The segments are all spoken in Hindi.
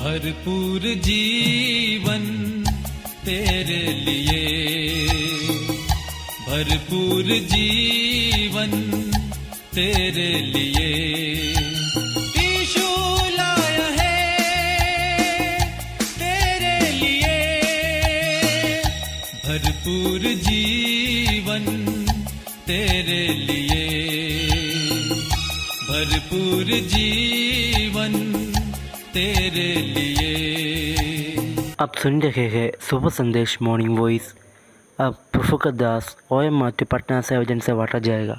भरपूर जीवन तेरे लिए, भरपूर जीवन तेरे लिए यीशु लाया है तेरे लिए, भरपूर जीवन तेरे लिए, भरपूर जीवन तेरे लिए। आप सुन रहे हैं सुबह संदेश मॉर्निंग वॉइस। अब प्रफुल्ल दास OM माथुर पटना से वजन से बांटा जाएगा।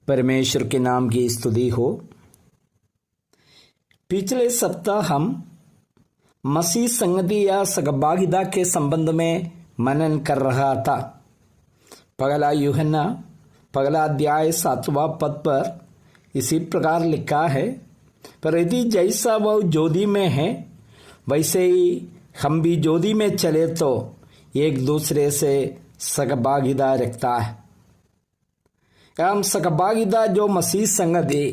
परमेश्वर के नाम की स्तुति हो। पिछले सप्ताह हम मसीह संगति या सहभागिता के संबंध में मनन कर रहा था। पहला यूहन्ना पहला अध्याय 7वां पद पर इसी प्रकार लिखा है, पर यदि जैसा वह ज्योति में है वैसे ही हम भी ज्योति में चले तो एक दूसरे से सहभागिता रखता है। हम सहभागिता जो मसीह संगति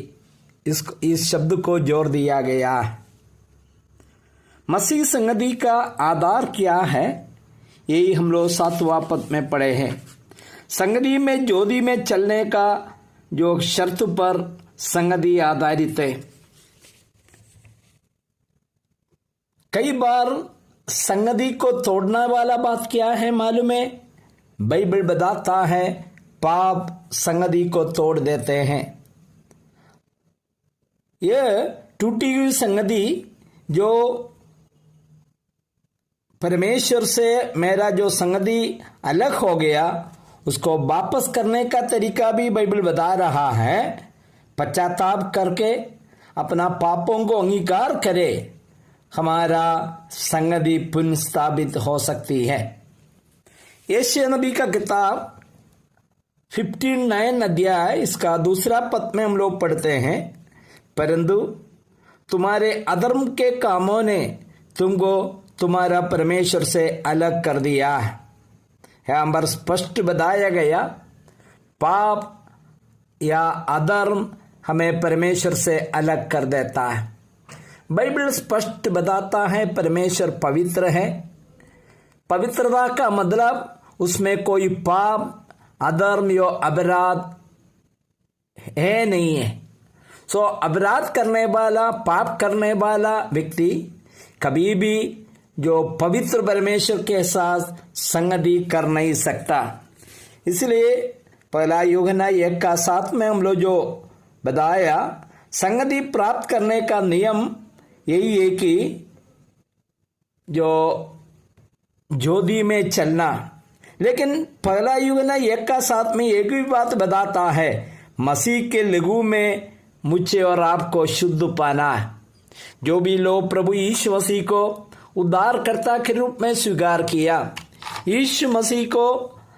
इस शब्द को जोड़ दिया गया है। मसीह संगति का आधार क्या है, यही हम लोग 7वां पद में पढ़े हैं। संगति में ज्योति में चलने का जो शर्त पर संगति आधारित है। कई बार संगति को तोड़ने वाला बात क्या है मालूम है? बाइबल बताता है पाप संगति को तोड़ देते हैं। यह टूटी हुई संगति जो परमेश्वर से मेरा जो संगति अलग हो गया, उसको वापस करने का तरीका भी बाइबल बता रहा है। पश्चाताप करके अपना पापों को अंगीकार करे, हमारा संगति पुनः स्थापित हो सकती है। यशायाह नबी का किताब 59 अध्याय इसका 2 पद में हम लोग पढ़ते हैं, परंतु तुम्हारे अधर्म के कामों ने तुमको तुम्हारा परमेश्वर से अलग कर दिया है। यहाँ पर स्पष्ट बताया गया पाप या अधर्म हमें परमेश्वर से अलग कर देता है। बाइबल स्पष्ट बताता है परमेश्वर पवित्र है। पवित्रता का मतलब उसमें कोई पाप अधर्म या अपराध है नहीं है। सो अपराध करने वाला पाप करने वाला व्यक्ति कभी भी जो पवित्र परमेश्वर के साथ संगति कर नहीं सकता। इसलिए पहला यूहन्ना 1:7 में हम लोग जो बताया, संगति प्राप्त करने का नियम यही है कि जो ज्योति में चलना। लेकिन पहला यूहन्ना 1:7 में एक भी बात बताता है, मसीह के लहू में मुझे और आपको शुद्ध पाना है। जो भी लोग प्रभु यीशु मसीह को उद्धारकर्ता के रूप में स्वीकार किया, यीशु मसीह को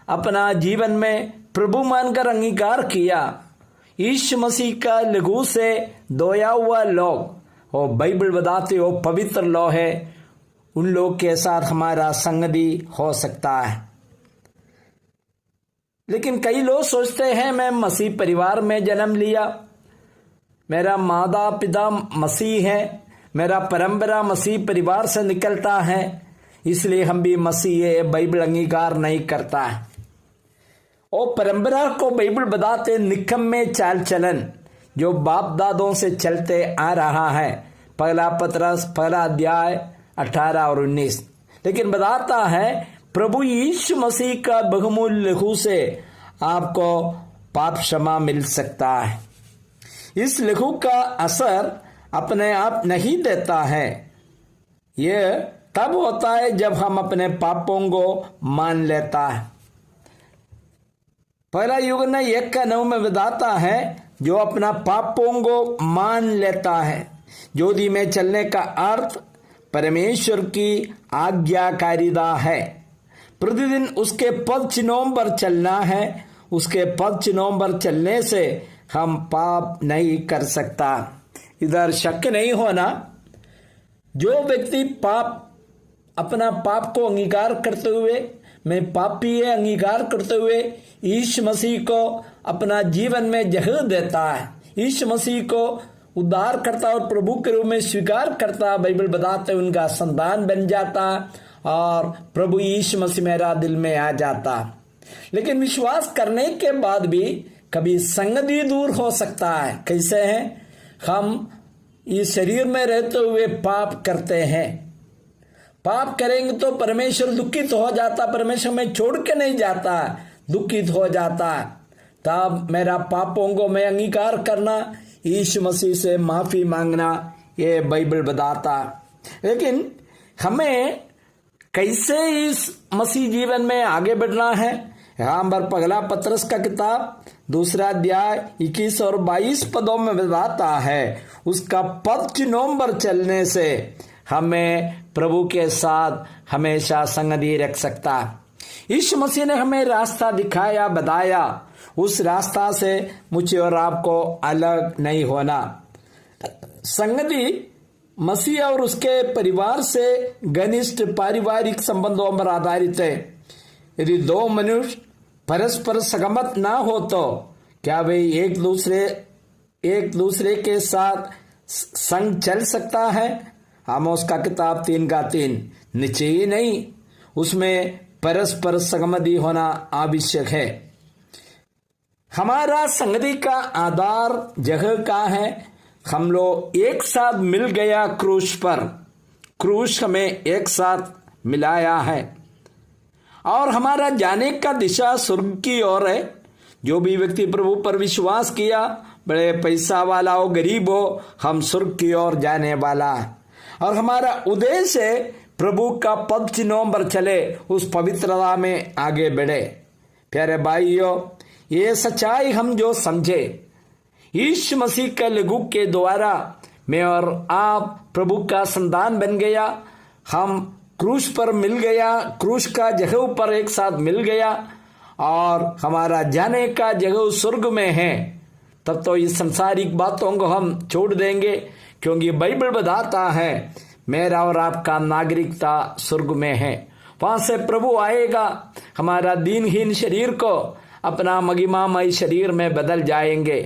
अपना जीवन में प्रभु मानकर अंगीकार किया, यीशु मसीह का लहू से धोया हुआ लोग और बाइबल बताते हो पवित्र लोग है, उन लोग के साथ हमारा संगति हो सकता है। लेकिन कई लोग सोचते हैं मैं मसीह परिवार में जन्म लिया, मेरा माता पिता मसीह है, मेरा परंपरा मसीह परिवार से निकलता है, इसलिए हम भी मसीह है, बाइबल अंगीकार नहीं करता है। और परंपरा को बाइबल बताते निकम्मे चाल चलन जो बाप दादों से चलते आ रहा है। पहला पतरस पहला अध्याय 18 और 19। लेकिन बताता है प्रभु यीशु मसीह का बहुमूल्य लहू से आपको पाप क्षमा मिल सकता है। इस लहू का असर अपने आप नहीं देता है, यह तब होता है जब हम अपने पापों को मान लेता है। पहला यूहन्ना 1:9 में बताता है जो अपना पापों को मान लेता है। ज्योति में चलने का अर्थ परमेश्वर की आज्ञाकारिता है। प्रतिदिन उसके पद चिन्हों पर चलना है। उसके पद चिन्हों पर चलने से हम पाप नहीं कर सकता। इधर शक नहीं होना, जो व्यक्ति अपना पाप को अंगीकार करते हुए मैं पापी है अंगीकार करते हुए यीशु मसीह को अपना जीवन में जगह देता है, यीशु मसीह को उद्धार करता और प्रभु के रूप में स्वीकार करता, बाइबल बताते उनका संतान बन जाता और प्रभु यीशु मसीह मेरा दिल में आ जाता। लेकिन विश्वास करने के बाद भी कभी संगति दूर हो सकता है। कैसे है? हम इस शरीर में रहते हुए पाप करते हैं। पाप करेंगे तो परमेश्वर दुखित हो जाता, परमेश्वर में छोड़ के नहीं जाता, दुखित हो जाता। तब मेरा पापों को मैं अंगीकार करना, यीशु मसीह से माफी मांगना, ये बाइबल बताता। लेकिन हमें कैसे इस मसीह जीवन में आगे बढ़ना है? यहाँ पर पहला पत्रस का किताब 2 अध्याय 21 और 22 पदों में बताता है, उसका पद चिन्हों पर चलने से हमें प्रभु के साथ हमेशा संगति रख सकता। यीशु मसीह ने हमें रास्ता दिखाया, बताया, उस रास्ता से मुझे और आपको अलग नहीं होना। संगति मसीह और उसके परिवार से घनिष्ठ पारिवारिक संबंधों पर आधारित है। यदि दो मनुष्य परस्पर सहमत ना हो तो क्या वे एक दूसरे के साथ संग चल सकता है? आमोस का किताब 3:3। निश्चय ही नहीं, उसमें परस्पर सहमति होना आवश्यक है। हमारा संगति का आधार जगह का है। हम लोग एक साथ मिल गया क्रूस पर, क्रूस हमें एक साथ मिलाया है और हमारा जाने का दिशा स्वर्ग की ओर है। जो भी व्यक्ति प्रभु पर विश्वास किया, बड़े पैसा वाला हो गरीब हो, हम स्वर्ग की ओर जाने वाला है और हमारा उद्देश्य है प्रभु का पद चिन्हों पर चले, उस पवित्रता में आगे बढ़े। प्यारे भाइयों, ये सच्चाई हम जो समझे, यीशु मसीह के लहू के द्वारा मैं और आप प्रभु का संतान बन गया, हम क्रूस पर मिल गया, क्रूस का जगह पर एक साथ मिल गया और हमारा जाने का जगह स्वर्ग में है। तब तो इस संसारिक बातों को हम छोड़ देंगे, क्योंकि बाइबल बताता है मेरा और आपका नागरिकता स्वर्ग में है। वहां से प्रभु आएगा, हमारा दीनहीन शरीर को अपना महिमामय शरीर में बदल जाएंगे।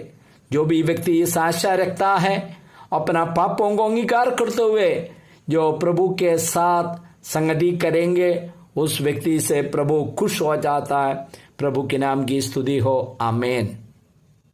जो भी व्यक्ति इस आशा रखता है, अपना पापों को अंगीकार करते हुए जो प्रभु के साथ संगति करेंगे, उस व्यक्ति से प्रभु खुश हो जाता है। प्रभु के नाम की स्तुति हो, आमीन।